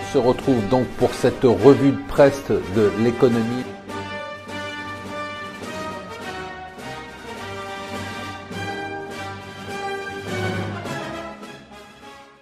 On se retrouve donc pour cette revue de presse de l'économie.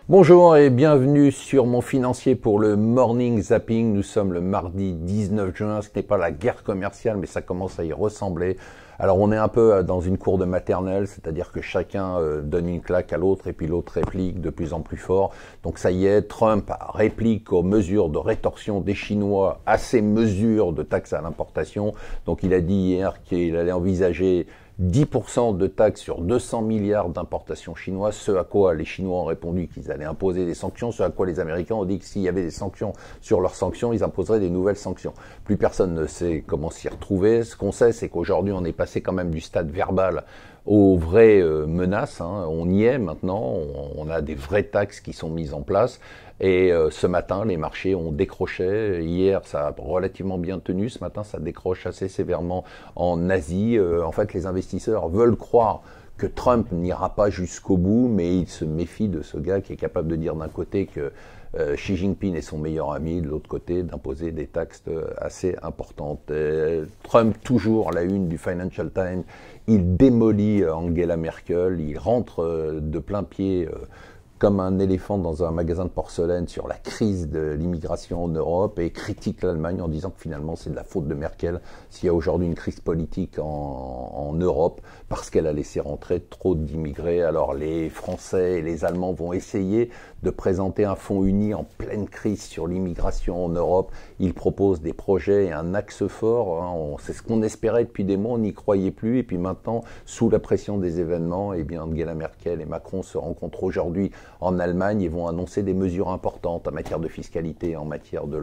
Bonjour et bienvenue sur mon financier pour le Morning Zapping. Nous sommes le mardi 19 juin, ce n'est pas la guerre commerciale mais ça commence à y ressembler. Alors on est un peu dans une cour de maternelle, c'est-à-dire que chacun donne une claque à l'autre et puis l'autre réplique de plus en plus fort. Donc ça y est, Trump réplique aux mesures de rétorsion des Chinois à ces mesures de taxes à l'importation. Donc il a dit hier qu'il allait envisager 10% de taxes sur 200 milliards d'importations chinoises, ce à quoi les Chinois ont répondu qu'ils allaient imposer des sanctions, ce à quoi les Américains ont dit que s'il y avait des sanctions sur leurs sanctions, ils imposeraient des nouvelles sanctions. Plus personne ne sait comment s'y retrouver. Ce qu'on sait, c'est qu'aujourd'hui, on est passé quand même du stade verbal aux vraies menaces. On y est maintenant, on a des vraies taxes qui sont mises en place. Et ce matin, les marchés ont décroché. Hier, ça a relativement bien tenu. Ce matin, ça décroche assez sévèrement en Asie. En fait, les investisseurs veulent croire que Trump n'ira pas jusqu'au bout, mais ils se méfient de ce gars qui est capable de dire d'un côté que Xi Jinping est son meilleur ami, de l'autre côté d'imposer des taxes assez importantes. Trump, toujours à la une du Financial Times, il démolit Angela Merkel, il rentre de plein pied comme un éléphant dans un magasin de porcelaine sur la crise de l'immigration en Europe et critique l'Allemagne en disant que finalement c'est de la faute de Merkel s'il y a aujourd'hui une crise politique en Europe parce qu'elle a laissé rentrer trop d'immigrés. Alors les Français et les Allemands vont essayer de présenter un fonds uni en pleine crise sur l'immigration en Europe. Ils proposent des projets et un axe fort. C'est ce qu'on espérait depuis des mois, on n'y croyait plus. Et puis maintenant, sous la pression des événements, eh bien Angela Merkel et Macron se rencontrent aujourd'hui en Allemagne et vont annoncer des mesures importantes en matière de fiscalité, en matière de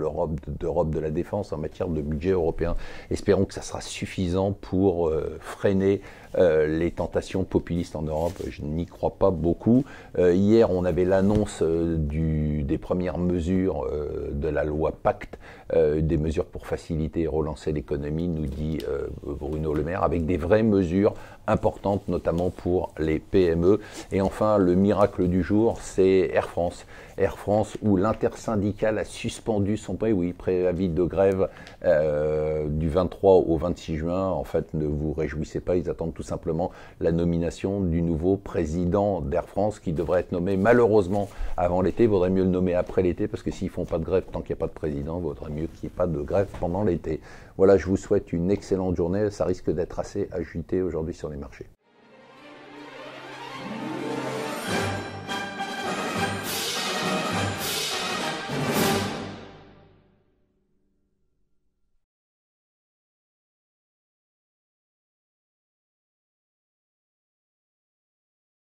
d'Europe de la défense, en matière de budget européen. Espérons que ça sera suffisant pour freiner les tentations populistes en Europe. Je n'y crois pas beaucoup. Hier, on avait l'annonce des premières mesures de la loi Pacte, des mesures pour faciliter et relancer l'économie, nous dit Bruno Le Maire, avec des vraies mesures importantes, notamment pour les PME. Et enfin, le miracle du jour, c'est Air France. Air France, où l'intersyndicale a suspendu son préavis de grève du 23 au 26 juin. En fait, ne vous réjouissez pas, ils attendent tout simplement la nomination du nouveau président d'Air France qui devrait être nommé malheureusement avant l'été. Il vaudrait mieux le nommer après l'été parce que s'ils font pas de grève tant qu'il n'y a pas de président, il vaudrait mieux qu'il n'y ait pas de grève pendant l'été. Voilà, je vous souhaite une excellente journée. Ça risque d'être assez agité aujourd'hui sur les marchés.